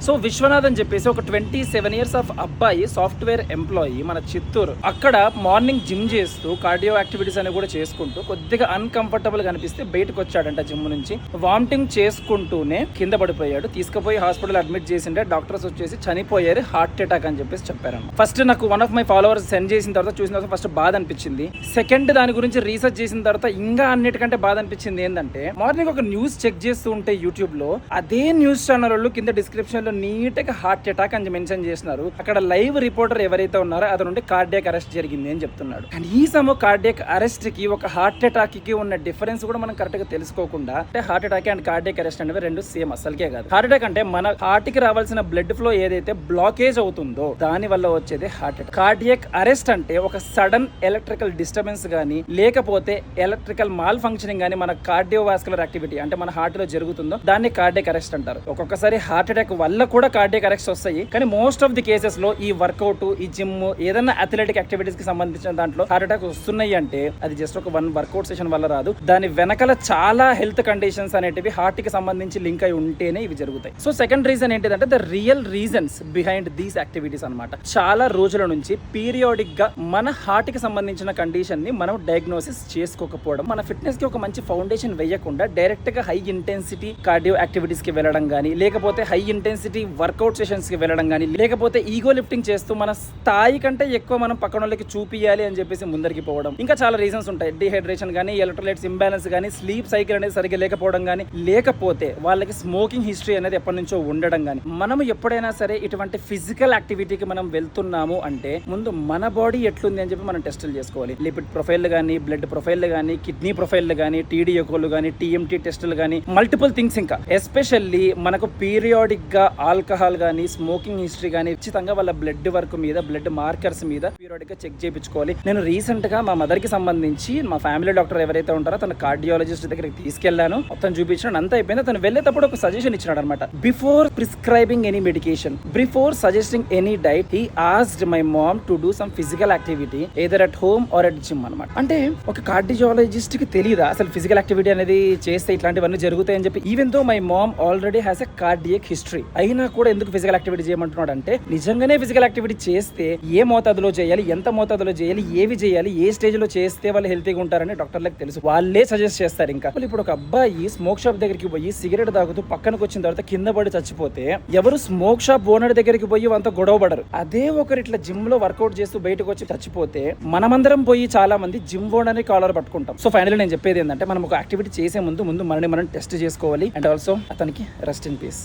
So Vishwanath అని చెప్పేసి ఒక 27 years ఆఫ్ అబ్బాయి, సాఫ్ట్వేర్ ఎంప్లాయీ, మన చిత్తూరు. అక్కడ మార్నింగ్ జిమ్ చేస్తూ కార్డియో యాక్టివిటీస్ అని కూడా చేసుకుంటూ కొద్దిగా అన్కంఫర్టబుల్ గా అనిపిస్తే బయటకు వచ్చాడంట జిమ్ నుంచి. వామిటింగ్ చేసుకుంటూనే కింద పడిపోయాడు. తీసుకుపోయి హాస్పిటల్ అడ్మిట్ చేసిండే. డాక్టర్స్ వచ్చేసి చనిపోయారు, హార్ట్ అటాక్ అని చెప్పేసి చెప్పారన్న. ఫస్ట్ నాకు one of my followers send చేసిన తర్వాత చూసిన తర్వాత ఫస్ట్ బాధ అనిపించింది. సెకండ్ దాని గురించి రీసెర్చ్ చేసిన తర్వాత ఇంకా అన్నిటికంటే బాధ అనిపించింది ఏంటంటే, మార్నింగ్ ఒక న్యూస్ చెక్ చేస్తూ ఉంటే యూట్యూబ్ లో అదే న్యూస్ ఛానల్ వాళ్ళు కింద డిస్క్రిప్షన్ లో నీట్ గా హార్ట్ అటాక్ అని మెన్షన్ చేసినారు. అక్కడ లైవ్ రిపోర్టర్ ఎవరైతే ఉన్నారో అతను నుండి కార్డియాక్ అరెస్ట్ జరిగింది అని చెప్తున్నాడు. కనీసం కార్డియాక్ అరెస్ట్ కి ఒక హార్ట్ అటాక్ కి ఉన్న డిఫరెన్స్ కూడా మనం కరెక్ట్ గా తెలుసుకోకుండా, అంటే heart attack and cardiac arrest అనేవి రెండు సేమ్ అసలుకే కాదు. హార్ట్ అటాక్ అంటే మన హార్ట్ కి రావాల్సిన బ్లడ్ ఫ్లో ఏదైతే బ్లాకేజ్ అవుతుందో దాని వల్ల వచ్చేది హార్ట్ అటాక్. కార్డియాక్ అరెస్ట్ అంటే ఒక సడన్ ఎలక్ట్రికల్ డిస్టర్బెన్స్ గానీ లేకపోతే ఎలక్ట్రికల్ మాల్ ఫంక్షనింగ్ గానీ మన కార్డియోవాస్కులర్ యాక్టివిటీ అంటే మన హార్ట్ లో జరుగుతుందో దాన్ని కార్డియాక్ అరెస్ట్ అంటారు. ఒక్కొక్కసారి హార్ట్ అటాక్ వల్ల కూడా కార్డియాక్ అరెస్ట్ వస్తాయి. కానీ మోస్ట్ ఆఫ్ ది కేసెస్ లో ఈ వర్కౌట్, ఈ జిమ్, ఏదైనా అథ్లెటిక్ యాక్టివిటీస్ కి సంబంధించిన దాంట్లో హార్ట్ అటాక్ వస్తున్నాయి అంటే అది జస్ట్ ఒక 1 వర్కౌట్ సెషన్ వల్ల రాదు. దాని వెనకాల చాలా హెల్త్ కండిషన్స్ అనేటివి హార్ట్ కి సంబంధించి లింక్ అయి ఉంటేనే ఇవి జరుగుతాయి. సో సెకండ్ రీజన్ ఏంటిదంటే the real reasons behind these activities అన్నమాట. చాలా రోజుల నుంచి పీరియాడిక్ గా మన హార్ట్ కి సంబంధించిన కండిషన్ ని మనం డయాగ్నోసిస్ చేసుకోకపోవడం, మన ఫిట్నెస్ కి ఒక మంచి ఫౌండేషన్ వేయకుండా డైరెక్ట్ గా హై ఇంటెన్సిటీ కార్డియో యాక్టివిటీస్ కి వెళ్ళడం గానీ, లేకపోతే హై ఇంటెన్సిటీ వర్కౌట్ సెషన్స్ కి వెళ్ళడం గానీ, లేకపోతే ఈగో లిఫ్టింగ్ చేస్తూ మన స్థాయి కంటే ఎక్కువ మనం పక్కన వాళ్ళకి చూపియాలి అని చెప్పేసి ముందరికి పోవడం. ఇంకా చాలా రీజన్స్ ఉంటాయి. డిహైడ్రేషన్ గానీ, ఎలక్ట్రోలైట్స్ ఇంబ్యాలెన్స్ గానీ, స్లీప్ సైకిల్ అనేది సరిగ్గా లేకపోవడం గానీ, లేకపోతే వాళ్ళకి స్మోకింగ్ హిస్టరీ అనేది ఎప్పటి నుంచో ఉండడం గానీ. మనం ఎప్పుడైనా సరే ఇటువంటి ఫిజికల్ యాక్టివిటీకి మనం వెళ్తున్నాము అంటే ముందు మన బాడీ ఎట్లుంది అని చెప్పి మనం టెస్టులు చేసుకోవాలి. లిపిడ్ ప్రొఫైల్ గానీ, బ్లడ్ ప్రొఫైల్ గానీ, కిడ్నీ ప్రొఫైల్ గానీ, టీడీఎకోలు గానీ, టీఎంటీ టెస్టులు గానీ, మల్టిపుల్ థింగ్స్. ఇంకా ఎస్పెషల్లీ మనకు పీరియాడిక్ గా ఆల్కహాల్ గానీ, స్మోకింగ్ హిస్టరీ గానీ ఖచ్చితంగా వాళ్ళ బ్లడ్ వర్క్ మీద, బ్లడ్ మార్కర్స్ మీద పీరియాడిక్ గా చెక్ చేయించుకోవాలి. నేను రీసెంట్ గా మా మదర్ కి సంబంధించి మా ఫ్యామిలీ డాక్టర్ ఎవరైతే ఉంటారో తన కార్డియాలజిస్ట్ దగ్గరికి తీసుకెళ్లాను. మొత్తం చూపించాను, అంతా అయిపోయింది. తను వెళ్ళేటప్పుడు ఒక సజెషన్ ఇచ్చినాడు అనమాట. Before prescribing any medication, before suggesting any diet, he asked my mom to do some physical activity either at home or at gym అనమాట. అంటే ఒక కార్డియాలజిస్ట్ కి తెలియదా అసలు ఫిజికల్ యాక్టివిటీ అనేది చేస్తే ఇట్లాంటివన్నీ జరుగుతాయని చెప్పి? Even though my mom already has a cardiac history అయినా కూడా ఎందుకు ఫిజికల్ యాక్టివిటీ చేయమంటున్నాడు అంటే, నిజంగానే ఫిజికల్ యాక్టివిటీ చేస్తే ఏ మోతాదులో చేయాలి, ఎంత మోతాదులో చేయాలి, ఏవి చేయాలి, ఏ స్టేజ్ లో చేస్తే వాళ్ళు హెల్తీగా ఉంటారని డాక్టర్లకు తెలుసు. వాళ్ళే సజెస్ట్ చేస్తారు. ఇంకా ఇప్పుడు ఒక అబ్బాయి స్మోక్ షాప్ దగ్గరికి పోయి సిగరెట్ తాగుతూ పక్కనకు వచ్చిన తర్వాత కింద పడి చచ్చిపోతే ఎవరు స్మోక్ షాప్ ఓనర్ దగ్గరికి పోయి అంత గొడవ పడరు. అదే ఒకరు ఇట్లా జిమ్ లో వర్కౌట్ చేస్తూ బయటకు వచ్చి చచ్చిపోతే మనమందరం పోయి చాలా మంది జిమ్ ఓనర్ కాలర్ పట్టుకుంటాం. సో ఫైనల్లీ నేను చెప్పేది ఏంటంటే, మనం ఒక యాక్టివిటీ చేసే ముందు మనని మనం టెస్ట్ చేసుకోవాలి. అండ్ ఆల్సో అతనికి రెస్ట్ ఇన్ పీస్.